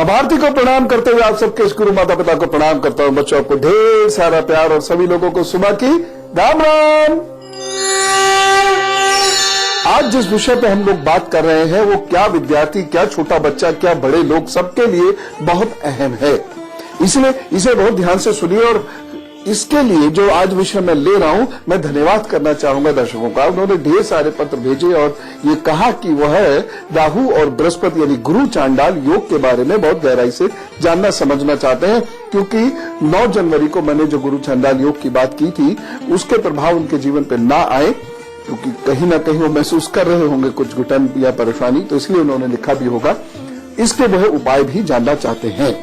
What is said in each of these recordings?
लाभार्थी को प्रणाम करते हुए आप सबके गुरु माता पिता को प्रणाम करता हूं। बच्चों को ढेर सारा प्यार और सभी लोगों को सुबह की राम राम। आज जिस विषय पे हम लोग बात कर रहे हैं वो क्या विद्यार्थी, क्या छोटा बच्चा, क्या बड़े लोग, सबके लिए बहुत अहम है। इसलिए इसे बहुत ध्यान से सुनिए। और इसके लिए जो आज विषय मैं ले रहा हूं, मैं धन्यवाद करना चाहूंगा दर्शकों का। उन्होंने ढेर सारे पत्र भेजे और ये कहा कि वह राहु और बृहस्पति यानी गुरु चांडाल योग के बारे में बहुत गहराई से जानना समझना चाहते हैं, क्योंकि 9 जनवरी को मैंने जो गुरु चांडाल योग की बात की थी उसके प्रभाव उनके जीवन पर ना आए, क्योंकि कहीं ना कहीं वो महसूस कर रहे होंगे कुछ घुटन या परेशानी, तो इसलिए उन्होंने लिखा भी होगा। इसके वह उपाय भी जानना चाहते हैं।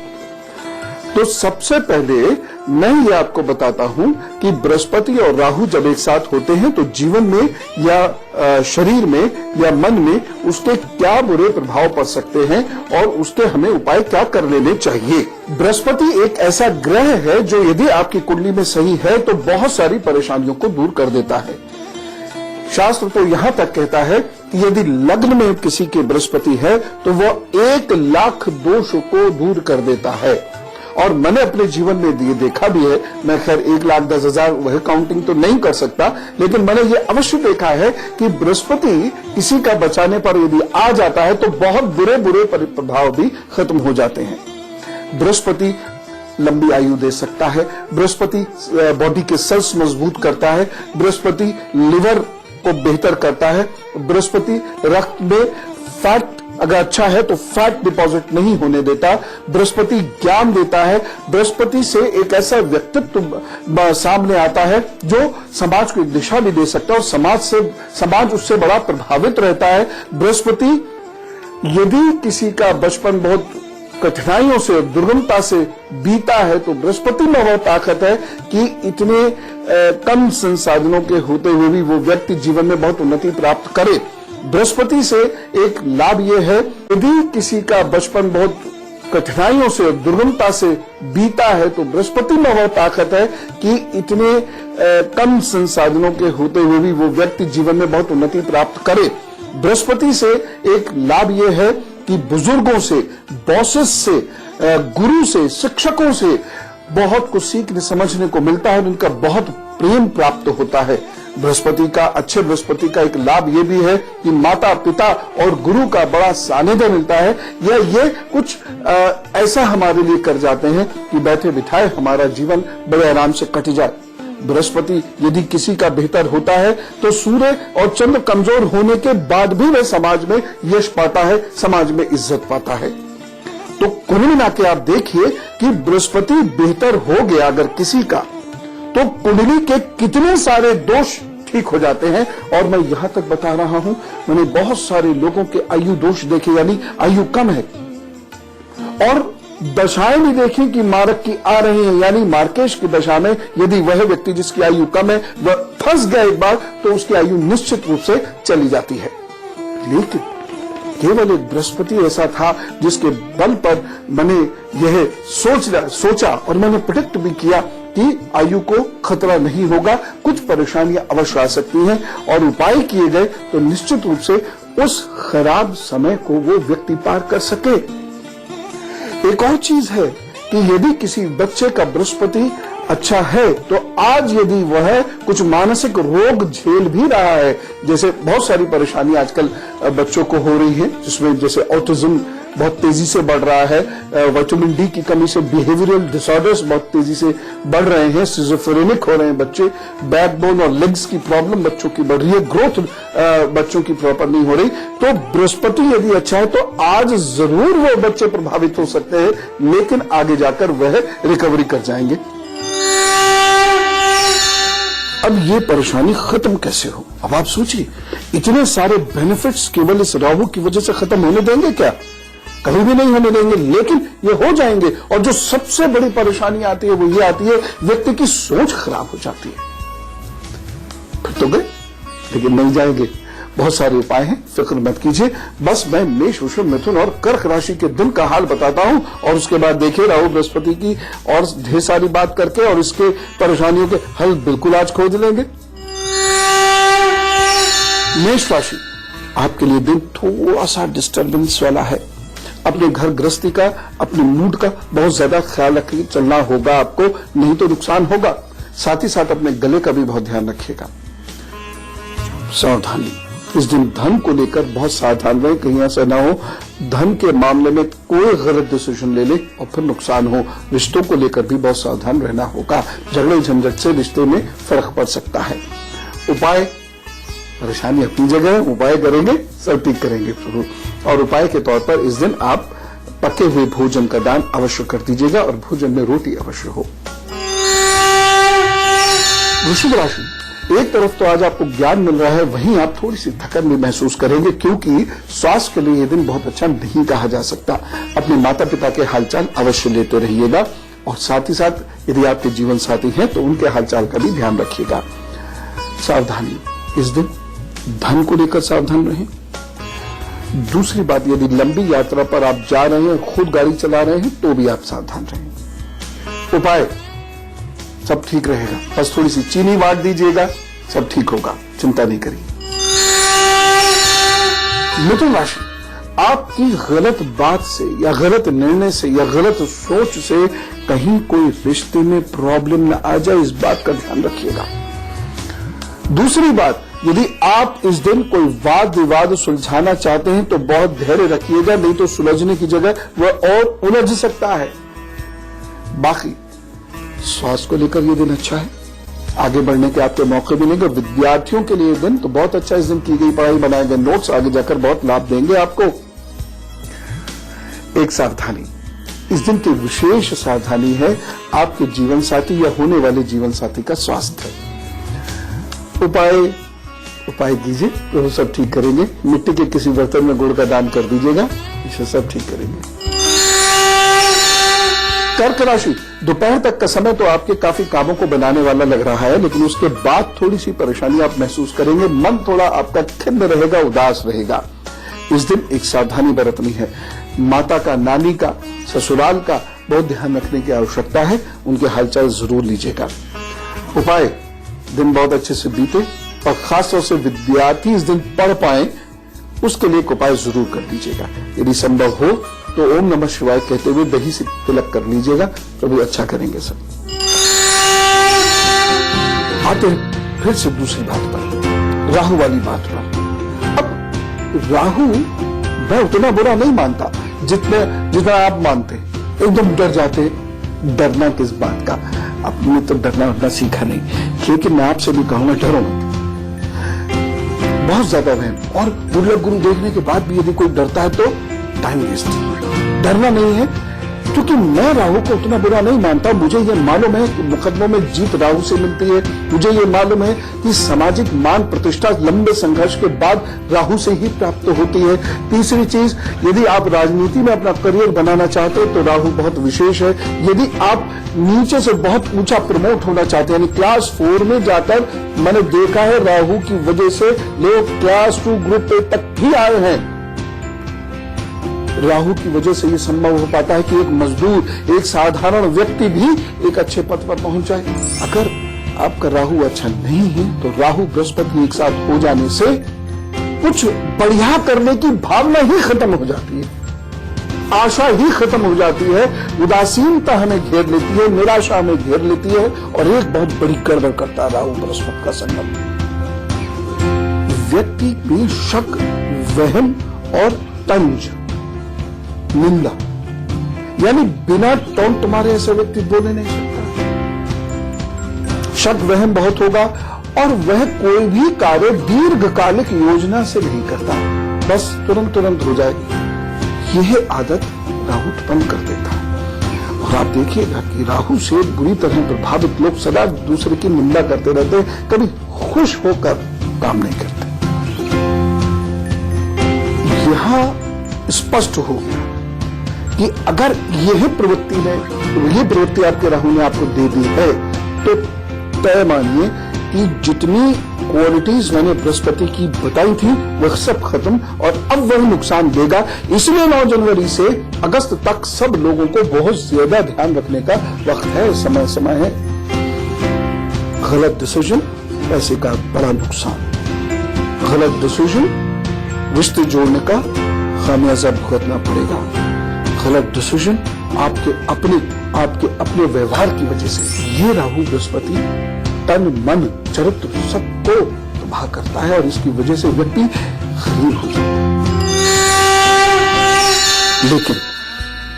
तो सबसे पहले मैं ये आपको बताता हूं कि बृहस्पति और राहु जब एक साथ होते हैं तो जीवन में या शरीर में या मन में उसके क्या बुरे प्रभाव पड़ सकते हैं और उसके हमें उपाय क्या कर लेने चाहिए। बृहस्पति एक ऐसा ग्रह है जो यदि आपकी कुंडली में सही है तो बहुत सारी परेशानियों को दूर कर देता है। शास्त्र तो यहां तक कहता है कि यदि लग्न में किसी के बृहस्पति है तो वह 1 लाख दोषों को दूर कर देता है। और मैंने अपने जीवन में ये देखा भी है। मैं खैर 1,10,000 वह काउंटिंग तो नहीं कर सकता, लेकिन मैंने ये अवश्य देखा है कि बृहस्पति किसी का बचाने पर यदि आ जाता है तो बहुत बुरे बुरे प्रभाव भी खत्म हो जाते हैं। बृहस्पति लंबी आयु दे सकता है, बृहस्पति बॉडी के सेल्स मजबूत करता है, बृहस्पति लिवर को बेहतर करता है, बृहस्पति रक्त में फैट अगर अच्छा है तो फैट डिपॉजिट नहीं होने देता, बृहस्पति ज्ञान देता है, बृहस्पति से एक ऐसा व्यक्तित्व सामने आता है जो समाज को एक दिशा भी दे सकता है और समाज उससे बड़ा प्रभावित रहता है। बृहस्पति यदि किसी का बचपन बहुत कठिनाइयों से, दुर्गमता से बीता है तो बृहस्पति में वह ताकत है कि इतने कम संसाधनों के होते हुए भी वो व्यक्ति जीवन में बहुत उन्नति प्राप्त करे। बृहस्पति से एक लाभ यह है, यदि किसी का बचपन बहुत कठिनाइयों से, दुर्गमता से बीता है तो बृहस्पति में वह ताकत है कि इतने कम संसाधनों के होते हुए भी वो व्यक्ति जीवन में बहुत उन्नति प्राप्त करे। बृहस्पति से एक लाभ यह है कि बुजुर्गों से, बॉसेस से, गुरु से, शिक्षकों से बहुत कुछ सीखने समझने को मिलता है, उनका बहुत प्रेम प्राप्त होता है। बृहस्पति का, अच्छे बृहस्पति का एक लाभ ये भी है कि माता पिता और गुरु का बड़ा सानिध्य मिलता है, या ये कुछ ऐसा हमारे लिए कर जाते हैं कि बैठे बिठाए हमारा जीवन बड़े आराम से कट जाए। बृहस्पति यदि किसी का बेहतर होता है तो सूर्य और चंद्र कमजोर होने के बाद भी वह समाज में यश पाता है, समाज में इज्जत पाता है। तो कुल मिला के आप देखिए कि बृहस्पति बेहतर हो गया अगर किसी का तो कुंडली के कितने सारे दोष ठीक हो जाते हैं। और मैं यहां तक बता रहा हूं, मैंने बहुत सारे लोगों के आयु दोष देखे, यानी आयु कम है और दशाएं भी देखी कि मारक की आ रही है, यानी मार्केश की दशा में यदि वह व्यक्ति जिसकी आयु कम है वह फंस गया एक बार तो उसकी आयु निश्चित रूप से चली जाती है। लेकिन केवल एक बृहस्पति ऐसा था जिसके बल पर मैंने यह सोचा और मैंने प्रेडिक्ट भी किया कि आयु को खतरा नहीं होगा, कुछ परेशानियां अवश्य आ सकती हैं और उपाय किए गए तो निश्चित रूप से उस खराब समय को वो व्यक्ति पार कर सके। एक और चीज है कि यदि किसी बच्चे का बृहस्पति अच्छा है तो आज यदि वह कुछ मानसिक रोग झेल भी रहा है, जैसे बहुत सारी परेशानी आजकल बच्चों को हो रही है, जिसमें जैसे ऑटिज्म बहुत तेजी से बढ़ रहा है, विटामिन डी की कमी से बिहेवियरल डिसऑर्डर्स बहुत तेजी से बढ़ रहे हैं, सिजोफ्रेनिक हो रहे हैं बच्चे, बैकबोन और लेग्स की प्रॉब्लम बच्चों की बढ़ रही है, ग्रोथ बच्चों की प्रॉपर नहीं हो रही। तो बृहस्पति यदि अच्छा है तो आज जरूर वो बच्चे प्रभावित हो सकते हैं, लेकिन आगे जाकर वह रिकवरी कर जाएंगे। अब ये परेशानी खत्म कैसे हो? अब आप सोचिए, इतने सारे बेनिफिट्स केवल इस राहु की वजह से खत्म होने देंगे क्या? कहीं भी नहीं होने देंगे, लेकिन ये हो जाएंगे। और जो सबसे बड़ी परेशानी आती है वो ये आती है, व्यक्ति की सोच खराब हो जाती है। फिर तो गए, लेकिन नहीं जाएंगे। बहुत सारे उपाय हैं, फिक्र मत कीजिए। बस मैं मेष, वृषभ, मिथुन और कर्क राशि के दिन का हाल बताता हूं और उसके बाद देखिए राहु बृहस्पति की और ढेर सारी बात करके और इसके परेशानियों के हल बिल्कुल आज खोज लेंगे। मेष राशि, आपके लिए दिन थोड़ा सा डिस्टर्बेंस वाला है, अपने घर गृहस्थी का, अपने मूड का बहुत ज्यादा ख्याल रख के चलना होगा आपको, नहीं तो नुकसान होगा। साथ ही साथ अपने गले का भी बहुत ध्यान रखिएगा। सावधानी, इस दिन धन को लेकर बहुत सावधान रहें, कहीं ऐसा ना हो धन के मामले में कोई गलत डिसीजन ले ले और फिर नुकसान हो। रिश्तों को लेकर भी बहुत सावधान रहना होगा, झगड़े झंझट से रिश्ते में फर्क पड़ सकता है। उपाय, परेशानी अपनी जगह है, उपाय करेंगे सब ठीक करेंगे प्रभु। और उपाय के तौर पर इस दिन आप पके हुए भोजन का दान अवश्य कर दीजिएगा और भोजन में रोटी अवश्य हो। वृश्चिक राशि, एक तरफ तो आज आपको ज्ञान मिल रहा है, वहीं आप थोड़ी सी थकन भी महसूस करेंगे, क्योंकि स्वास्थ्य के लिए यह दिन बहुत अच्छा नहीं कहा जा सकता। अपने माता पिता के हालचाल अवश्य लेते रहिएगा और साथ ही साथ यदि आपके जीवन साथी हैं तो उनके हालचाल का भी ध्यान रखिएगा। सावधानी, इस दिन धन को लेकर सावधान रहें। दूसरी बात, यदि लंबी यात्रा पर आप जा रहे हैं, खुद गाड़ी चला रहे हैं, तो भी आप सावधान रहें। उपाय, सब ठीक रहेगा, बस थोड़ी सी चीनी बांट दीजिएगा, सब ठीक होगा, चिंता नहीं करिए। मिथुन राशि, आपकी गलत बात से या गलत निर्णय से या गलत सोच से कहीं कोई रिश्ते में प्रॉब्लम न आ जाए, इस बात का ध्यान रखिएगा। दूसरी बात, यदि आप इस दिन कोई वाद विवाद सुलझाना चाहते हैं तो बहुत धैर्य रखिएगा, नहीं तो सुलझने की जगह वह और उलझ सकता है। बाकी स्वास्थ्य को लेकर यह दिन अच्छा है, आगे बढ़ने के आपके मौके मिलेंगे। विद्यार्थियों के लिए दिन तो बहुत अच्छा, इस दिन की गई पढ़ाई, बनाए गए नोट्स आगे जाकर बहुत लाभ देंगे आपको। एक सावधानी, इस दिन की विशेष सावधानी है आपके जीवन साथी या होने वाले जीवन साथी का स्वास्थ्य। उपाय कीजिए, तो सब ठीक करेंगे। मिट्टी के किसी बर्तन में गुड़ का दान कर दीजिएगा, इसे सब ठीक करेंगे। कर्क राशि, दोपहर तक का समय तो आपके काफी कामों को बनाने वाला लग रहा है, लेकिन उसके बाद थोड़ी सी परेशानी आप महसूस करेंगे। मन थोड़ा आपका खिन्न रहेगा, उदास रहेगा। इस दिन एक सावधानी बरतनी है। माता का, नानी का, ससुराल का बहुत ध्यान रखने की आवश्यकता है, उनके हालचाल जरूर लीजिएगा। उपाय, दिन बहुत अच्छे से बीते और खासतौर से विद्यार्थी इस दिन पढ़ पाए, उसके लिए उपाय जरूर कर दीजिएगा। यदि संभव हो तो ओम नमः शिवाय कहते हुए दही से तिलक कर लीजिएगा, तो भी अच्छा करेंगे सब। आते हैं फिर से दूसरी बात पर, राहु वाली बात पर। अब राहु मैं उतना बुरा नहीं मानता जितना आप मानते, एकदम डर जाते। डरना किस बात का, आपने तो डरना सीखा नहीं, लेकिन मैं आपसे भी कहूंगा डरो मत। बहुत ज्यादा वहम और दुर्लभ गुरु देखने के बाद भी यदि कोई डरता है तो टाइम वेस्ट। डरना नहीं है, क्योंकि मैं राहु को उतना बुरा नहीं मानता। मुझे ये मालूम है कि मुकदमों में जीत राहु से मिलती है। मुझे ये मालूम है कि सामाजिक मान प्रतिष्ठा लंबे संघर्ष के बाद राहु से ही प्राप्त होती है। तीसरी चीज, यदि आप राजनीति में अपना करियर बनाना चाहते हैं तो राहु बहुत विशेष है। यदि आप नीचे से बहुत ऊंचा प्रमोट होना चाहते हैं, यानी क्लास 4 में जाकर, मैंने देखा है राहु की वजह से लोग क्लास 2 ग्रुप पे तक भी आए हैं। राहु की वजह से यह संभव हो पाता है कि एक मजदूर, एक साधारण व्यक्ति भी एक अच्छे पद पर पहुंच जाए। अगर आपका राहु अच्छा नहीं है तो राहु बृहस्पति एक साथ हो जाने से कुछ बढ़िया करने की भावना ही खत्म हो जाती है, आशा ही खत्म हो जाती है, उदासीनता हमें घेर लेती है, निराशा हमें घेर लेती है और एक बहुत बड़ी गड़बड़ करता है राहु बृहस्पति का संगम। व्यक्ति में शक, वहम और तंज, निंदा, यानी बिना टोन तुम्हारे ऐसे व्यक्ति बोले नहीं सकता। शक वहम बहुत होगा और वह कोई भी कार्य दीर्घकालिक योजना से नहीं करता, बस तुरंत हो जाएगी। यह आदत राहु उत्पन्न कर देता है। और आप देखिएगा कि राहु से बुरी तरह प्रभावित लोग सदा दूसरे की निंदा करते रहते हैं, कभी खुश होकर काम नहीं करते। यहां स्पष्ट हो गया कि अगर यह प्रवृत्ति है, यह प्रवृत्ति आपके राहु ने आपको दे दी है, तो तय मानिए कि जितनी क्वालिटीज मैंने बृहस्पति की बताई थी वह सब खत्म और अब वह नुकसान देगा। इसलिए 9 जनवरी से अगस्त तक सब लोगों को बहुत ज्यादा ध्यान रखने का वक्त है, समय है। गलत डिसीजन, पैसे का बड़ा नुकसान। गलत डिसीजन, रिश्ते जोड़ने का खामियाजा भुगतना पड़ेगा। गलत डिसीजन आपके अपने व्यवहार की वजह से। ये राहु बृहस्पति तन मन चरित्र सबको तबाह करता है और इसकी वजह से व्यक्ति गरीब हो जाता है। लेकिन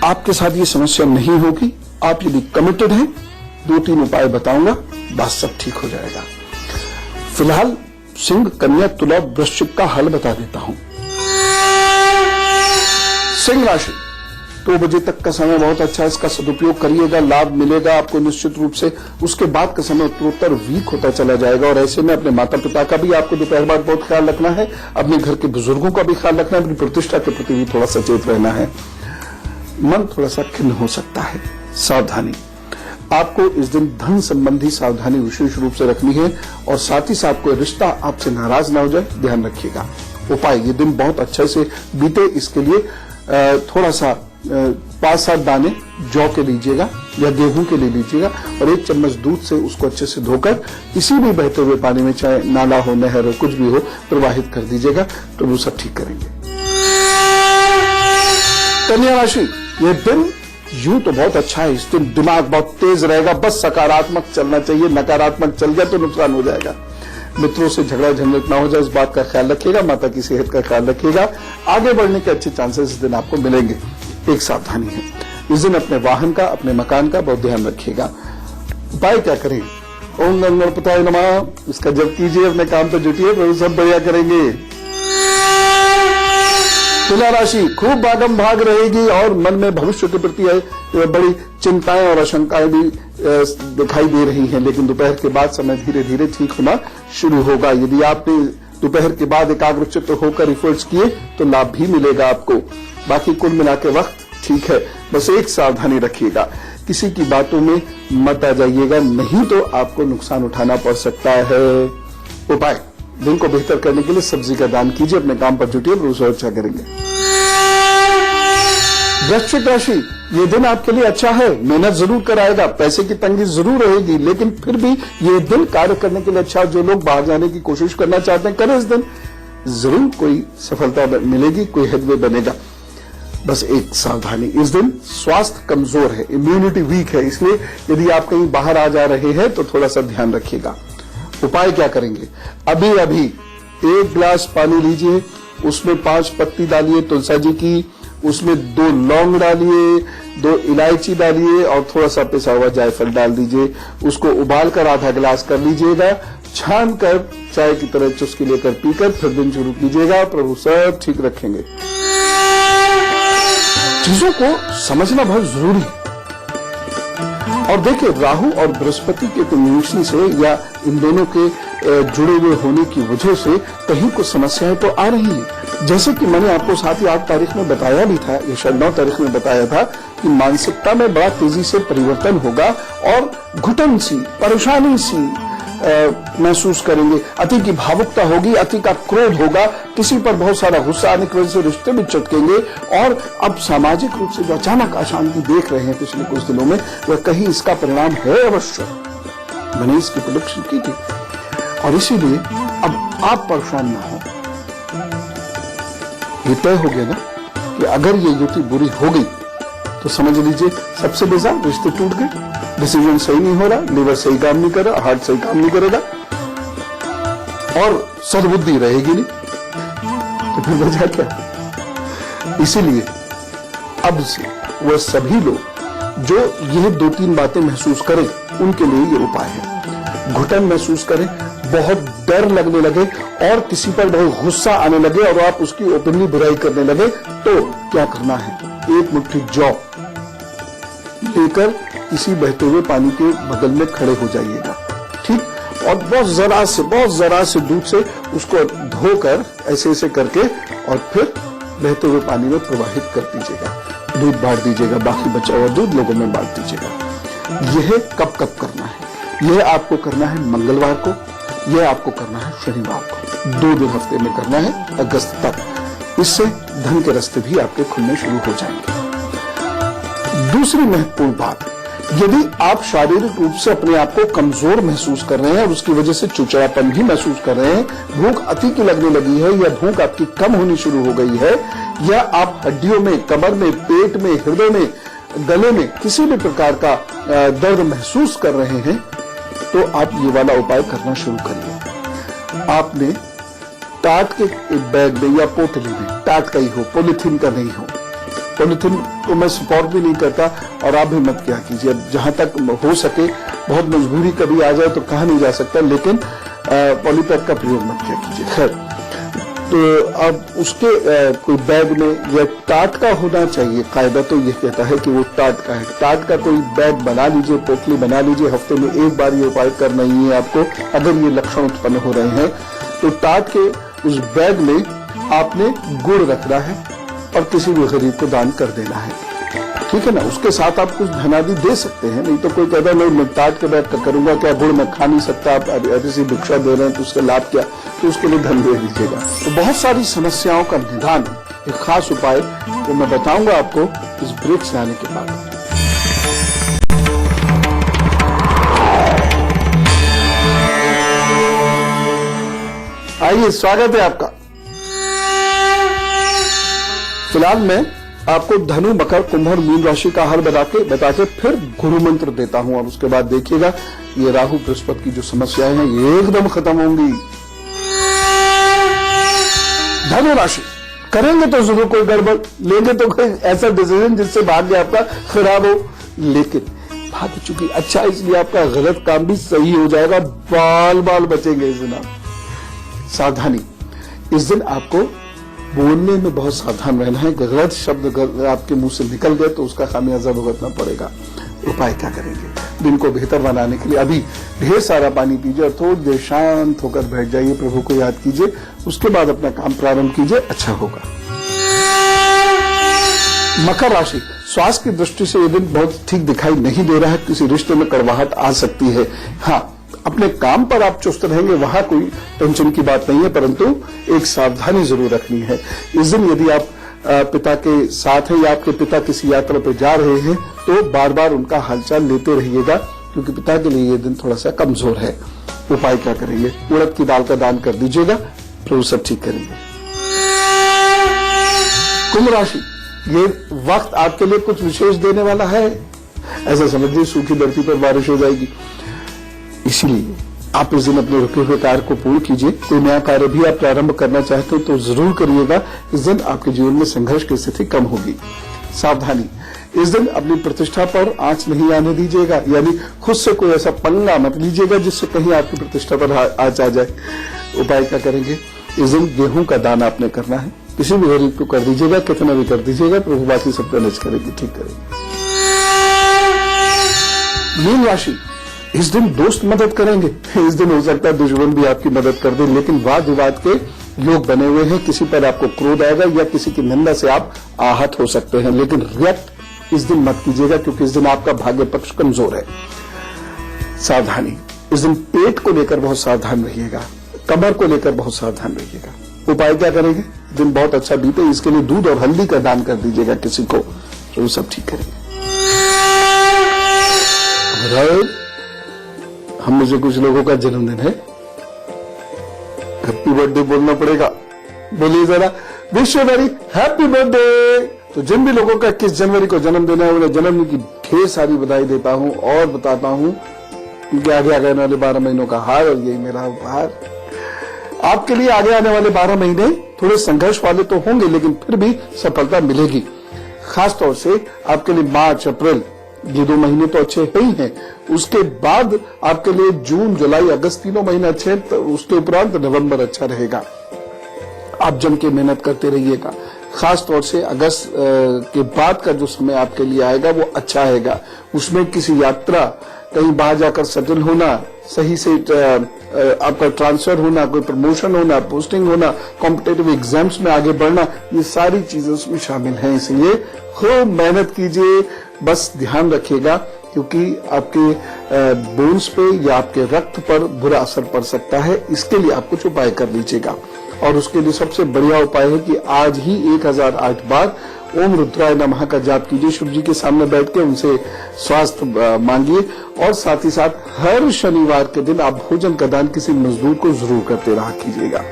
आपके साथ ये समस्या नहीं होगी। आप यदि कमिटेड हैं, 2-3 उपाय बताऊंगा, बात सब ठीक हो जाएगा। फिलहाल सिंह, कन्या, तुला, वृश्चिक का हल बता देता हूं। सिंह राशि, 2 बजे तक का समय बहुत अच्छा है, इसका सदुपयोग करिएगा, लाभ मिलेगा आपको निश्चित रूप से। उसके बाद का समय उत्तरोत्तर वीक होता चला जाएगा और ऐसे में अपने माता पिता का भी आपको दोपहर बाद बहुत ख्याल रखना है, अपने घर के बुजुर्गों का भी ख्याल रखना है, अपनी प्रतिष्ठा के प्रति भी थोड़ा सचेत रहना है। मन थोड़ा सा खिन्न हो सकता है, सावधानी। आपको इस दिन धन संबंधी सावधानी विशेष रूप से रखनी है और साथ ही साथ कोई रिश्ता आपसे नाराज ना हो जाए, ध्यान रखिएगा। उपाय, ये दिन बहुत अच्छे से बीते, इसके लिए थोड़ा सा 5-7 दाने जौ के लीजिएगा या गेहूं के ले लीजिएगा और 1 चम्मच दूध से उसको अच्छे से धोकर किसी भी बहते हुए पानी में, चाहे नाला हो, नहर हो, कुछ भी हो, प्रवाहित कर दीजिएगा, तो वो सब ठीक करेंगे। कन्या राशि, ये दिन यूं तो बहुत अच्छा है, इस दिन दिमाग बहुत तेज रहेगा, बस सकारात्मक चलना चाहिए, नकारात्मक चल गया तो नुकसान हो जाएगा। मित्रों से झगड़ा झंझट ना हो जाए, इस बात का ख्याल रखिएगा, माता की सेहत का ख्याल रखिएगा, आगे बढ़ने के अच्छे चांसेस इस दिन आपको मिलेंगे। एक सावधानी है, इस दिन अपने वाहन का, अपने मकान का बहुत ध्यान रखिएगा। उपाय क्या करें? ओम नमः गणपताय नमः, इसका जप कीजिए, अपने काम पर जुटिए, प्रभु सब बढ़िया करेंगे। तुला राशि, खूब भागम भाग रहेगी और मन में भविष्य के प्रति बड़ी चिंताएं और आशंकाएं भी दिखाई दे रही हैं, लेकिन दोपहर के बाद समय धीरे धीरे ठीक होना शुरू होगा। यदि आपने दोपहर के बाद एकाग्रचित्त होकर एफर्ट्स किए तो लाभ भी मिलेगा आपको। बाकी कुल मिला के वक्त ठीक है, बस एक सावधानी रखिएगा, किसी की बातों में मत आ जाइएगा, नहीं तो आपको नुकसान उठाना पड़ सकता है। उपाय, दिन को बेहतर करने के लिए सब्जी का दान कीजिए, अपने काम पर जुटिए, प्रभु अच्छा करेंगे। वृश्चिक राशि, ये दिन आपके लिए अच्छा है, मेहनत जरूर कराएगा, पैसे की तंगी जरूर रहेगी, लेकिन फिर भी ये दिन कार्य करने के लिए अच्छा। जो लोग बाहर जाने की कोशिश करना चाहते हैं, करें, इस दिन जरूर कोई सफलता मिलेगी, कोई हेडवे बनेगा। बस एक सावधानी, इस दिन स्वास्थ्य कमजोर है, इम्यूनिटी वीक है, इसलिए यदि आप कहीं बाहर आ जा रहे हैं तो थोड़ा सा ध्यान रखिएगा। उपाय क्या करेंगे? अभी 1 गिलास पानी लीजिए, उसमें 5 पत्ती डालिए तुलसी जी की, उसमें 2 लौंग डालिए, 2 इलायची डालिए और थोड़ा सा पिसा हुआ जायफल डाल दीजिए। उसको उबालकर आधा गिलास कर लीजिएगा, छान कर चाय की तरह चुस्की लेकर पीकर फिर दिन शुरू कीजिएगा, प्रभु सब ठीक रखेंगे। चीजों को समझना बहुत जरूरी है। और देखिए, राहु और बृहस्पति के कॉम्बिनेशन से या इन दोनों के जुड़े हुए होने की वजह से कहीं कुछ समस्याएं तो आ रही हैं। जैसे कि मैंने आपको साथ ही 8 तारीख में बताया भी था, या शायद 9 तारीख में बताया था कि मानसिकता में बड़ा तेजी से परिवर्तन होगा और घुटन सी, परेशानी सी महसूस करेंगे। अति की भावुकता होगी, अति का क्रोध होगा, किसी पर बहुत सारा गुस्सा आने की वजह से रिश्ते भी चटकेंगे और अब सामाजिक रूप से जो अचानक अशांति देख रहे हैं पिछले कुछ दिनों में, वह कहीं इसका परिणाम है अवश्य। मैंने इसकी प्रेडिक्शन की थी और इसीलिए अब आप परेशान ना हो। ये तय हो गया ना कि अगर ये युति बुरी हो गई तो समझ लीजिए सबसे बेजार, रिश्ते टूट गए, डिसीजन सही नहीं हो रहा, लीवर सही काम नहीं कर रहा, हार्ट सही काम नहीं करेगा और सद्बुद्धि रहेगी नहीं, तो फिर वजह क्या? इसीलिए अब से वह सभी लोग जो यह 2-3 बातें महसूस करें, उनके लिए ये उपाय है। घुटन महसूस करें, बहुत डर लगने लगे और किसी पर बहुत गुस्सा आने लगे और आप उसकी ओपनली बुराई करने लगे, तो क्या करना है? 1 मुट्ठी जौ लेकर किसी बहते हुए पानी के बगल में खड़े हो जाइएगा, ठीक? और बहुत जरा से दूध से उसको धोकर ऐसे करके और फिर बहते हुए पानी में प्रवाहित कर दीजिएगा। दूध बांट दीजिएगा, बाकी बचा हुआ दूध लोगों में बांट दीजिएगा। यह कब करना है? यह आपको करना है मंगलवार को, यह आपको करना है शनिवार को। 2 दिन हफ्ते में करना है, अगस्त तक। इससे धन के रास्ते भी आपके खुलने शुरू हो जाएंगे। दूसरी महत्वपूर्ण बात, यदि आप शारीरिक रूप से अपने आप को कमजोर महसूस कर रहे हैं और उसकी वजह से चिड़चिड़ापन भी महसूस कर रहे हैं, भूख अति की लगने लगी है या भूख आपकी कम होनी शुरू हो गई है, या आप हड्डियों में, कमर में, पेट में, हृदय में, गले में किसी भी प्रकार का दर्द महसूस कर रहे हैं, तो आप ये वाला उपाय करना शुरू करिए। आपने टाट के बैग में या पोटली में, टाट का ही हो, पॉलीथीन का नहीं हो, पॉलीथीन को मैं सपोर्ट भी नहीं करता और आप भी मत क्या कीजिए। जहां तक हो सके, बहुत मजबूरी कभी आ जाए तो कहा नहीं जा सकता, लेकिन पॉलीपैक का प्रयोग मत क्या कीजिए। खैर, तो अब उसके कोई बैग में या टाट का होना चाहिए। कायदा तो ये कहता है कि वो टाट का है। टाट का कोई बैग बना लीजिए, पोटली बना लीजिए। हफ्ते में एक बार ये उपाय करना ही है आपको, अगर ये लक्षण उत्पन्न हो रहे हैं। तो टाट के उस बैग में आपने गुड़ रखना है और किसी भी गरीब को दान कर देना है, ठीक है ना। उसके साथ आप कुछ धनादि दे सकते हैं, नहीं तो कोई कहता नहीं मैं टाट के बैग का करूंगा क्या, गुड़ मैं खा नहीं सकता, आप ऐसी भिक्षा दे रहे हैं तो उसका लाभ क्या, तो उसके लिए धन दे दीजिएगा। तो बहुत सारी समस्याओं का निदान एक खास उपाय वो मैं बताऊंगा आपको इस ब्रेक से आने के बाद। आइए, स्वागत है आपका। फिलहाल मैं आपको धनु, मकर, कुंभ और मीन राशि का हल बता के फिर गुरु मंत्र देता हूं और उसके बाद देखिएगा ये राहु बृहस्पति की जो समस्याएं हैं ये एकदम खत्म होंगी। धनु राशि, करेंगे तो जरूर कोई गड़बड़, लेंगे तो कोई ऐसा डिसीजन जिससे भाग्य आपका खराब हो, लेकिन भाग्य चूंकि अच्छा, इसलिए आपका गलत काम भी सही हो जाएगा, बाल बाल बचेंगे इस दिन। सावधानी, इस दिन आपको बोलने में बहुत सावधान रहना है। गलत शब्द आपके मुंह से निकल गए तो उसका खामियाजा भुगतना पड़ेगा। उपाय क्या करेंगे? दिन को बेहतर बनाने के लिए अभी ढेर सारा पानी पीजिए और थोड़ी देर शांत होकर बैठ जाइए, प्रभु को याद कीजिए, उसके बाद अपना काम प्रारंभ कीजिए, अच्छा होगा। मकर राशि, स्वास्थ्य की दृष्टि से ये दिन बहुत ठीक दिखाई नहीं दे रहा है। किसी रिश्ते में कड़वाहट आ सकती है। हाँ, अपने काम पर आप चुस्त रहेंगे, वहां कोई टेंशन की बात नहीं है, परंतु एक सावधानी जरूर रखनी है। इस दिन यदि आप पिता के साथ हैं या आपके पिता किसी यात्रा पर जा रहे हैं तो बार बार उनका हालचाल लेते रहिएगा, क्योंकि पिता के लिए ये दिन थोड़ा सा कमजोर है। उपाय क्या करेंगे? उड़द की दाल का दान कर दीजिएगा, प्रभु सब ठीक करेंगे। कुंभ राशि, ये वक्त आपके लिए कुछ विशेष देने वाला है। ऐसा समझिए सूखी धरती पर बारिश हो जाएगी, इसीलिए आप इस दिन अपने रुके हुए कार्य को पूर्ण कीजिए। कोई नया कार्य भी आप प्रारंभ करना चाहते हो तो जरूर करिएगा। इस दिन आपके जीवन में संघर्ष की स्थिति कम होगी। सावधानी, इस दिन अपनी प्रतिष्ठा पर आंच नहीं आने दीजिएगा, यानी खुद से कोई ऐसा पंगा मत लीजिएगा जिससे कहीं आपकी प्रतिष्ठा पर आंच आ जाए। उपाय क्या करेंगे? इस दिन गेहूं का दान आपने करना है, किसी भी गरीब को कर दीजिएगा, कितना भी कर दीजिएगा, प्रभु बाकी सब मैनेज करेगी, ठीक करेगी। मीन राशि, इस दिन दोस्त मदद करेंगे। इस दिन हो सकता है दुश्मन भी आपकी मदद कर दे, लेकिन वाद विवाद के योग बने हुए हैं। किसी पर आपको क्रोध आएगा या किसी की निंदा से आप आहत हो सकते हैं, लेकिन रिएक्ट इस दिन मत कीजिएगा, क्योंकि इस दिन आपका भाग्य पक्ष कमजोर है। सावधानी, इस दिन पेट को लेकर बहुत सावधान रहिएगा, कमर को लेकर बहुत सावधान रहिएगा। उपाय क्या करेंगे? दिन बहुत अच्छा बीते, इसके लिए दूध और हल्दी का दान कर दीजिएगा किसी को, तो वो सब ठीक करेंगे। हम में से कुछ लोगों का जन्मदिन है, हैप्पी बर्थडे बोलना पड़ेगा, बोलिए जरा, wish you very happy birthday. तो जिन भी लोगों का 21 जनवरी को जन्मदिन है उन्हें जन्मदिन की ढेर सारी बधाई देता हूं और बताता हूं कि आगे आने वाले 12 महीनों का हार और यही मेरा उपहार आपके लिए। आगे आने वाले 12 महीने थोड़े संघर्ष वाले तो होंगे, लेकिन फिर भी सफलता मिलेगी। खासतौर से आपके लिए मार्च, अप्रैल, ये 2 महीने तो अच्छे ही हैं। उसके बाद आपके लिए जून, जुलाई, अगस्त तीनों महीने अच्छे हैं, तो उसके उपरांत नवंबर अच्छा रहेगा। आप जम के मेहनत करते रहिएगा। खास तौर से अगस्त के बाद का जो समय आपके लिए आएगा वो अच्छा आएगा। उसमें किसी यात्रा, कहीं बाहर जाकर सेटल होना, सही से आपका ट्रांसफर होना, कोई प्रमोशन होना, पोस्टिंग होना, कॉम्पिटेटिव एग्जाम्स में आगे बढ़ना, ये सारी चीजें उसमें शामिल हैं। इसलिए खूब मेहनत कीजिए, बस ध्यान रखिएगा, क्योंकि आपके बोन्स पे या आपके रक्त पर बुरा असर पड़ सकता है। इसके लिए आप कुछ उपाय कर लीजिएगा, और उसके लिए सबसे बढ़िया उपाय है कि आज ही 1008 बार ओम रुद्राय नमः का जाप कीजिए, शिव जी के सामने बैठ के उनसे स्वास्थ्य मांगिए। और साथ ही साथ हर शनिवार के दिन आप भोजन का दान किसी मजदूर को जरूर करते रहा कीजिएगा।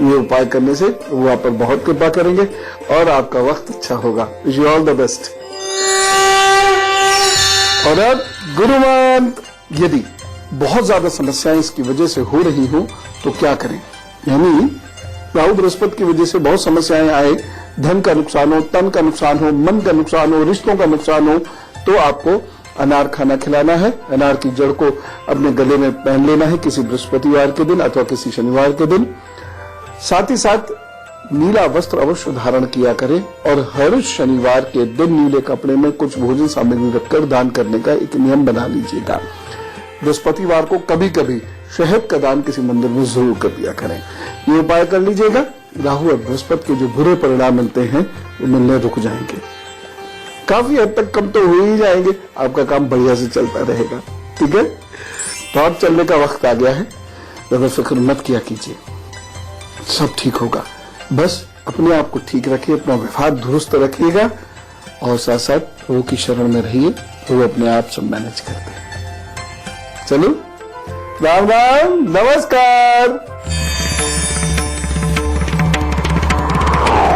ये उपाय करने से वो आप पर बहुत कृपा करेंगे और आपका वक्त अच्छा होगा। Wish you all the best. और अब गुरुमान, यदि बहुत ज्यादा समस्याएं इसकी वजह से हो रही हो तो क्या करें? यानी राहु बृहस्पति की वजह से बहुत समस्याएं आए, धन का नुकसान हो, तन का नुकसान हो, मन का नुकसान हो, रिश्तों का नुकसान हो, तो आपको अनार खाना खिलाना है। अनार की जड़ को अपने गले में पहन लेना है किसी बृहस्पतिवार के दिन अथवा किसी शनिवार के दिन। साथ ही साथ नीला वस्त्र अवश्य धारण किया करें और हर शनिवार के दिन नीले कपड़े में कुछ भोजन सामग्री रखकर दान करने का एक नियम बना लीजिएगा। बृहस्पतिवार को कभी कभी शहद का दान किसी मंदिर में जरूर कर दिया करें। ये उपाय कर लीजिएगा, राहु और बृहस्पति के जो बुरे परिणाम मिलते हैं वो मिलने रुक जाएंगे, काफी हद तक कम तो हो ही जाएंगे, आपका काम बढ़िया से चलता रहेगा। ठीक है, तो अब चलने का वक्त आ गया है, ज्यादा फिक्र मत किया कीजिए, सब ठीक होगा। बस अपने आप को ठीक रखिए, अपना व्यवहार दुरुस्त रखिएगा और साथ साथ प्रभु की शरण में रहिए, वो अपने आप सब मैनेज करते हैं। चलो, राम राम, नमस्कार।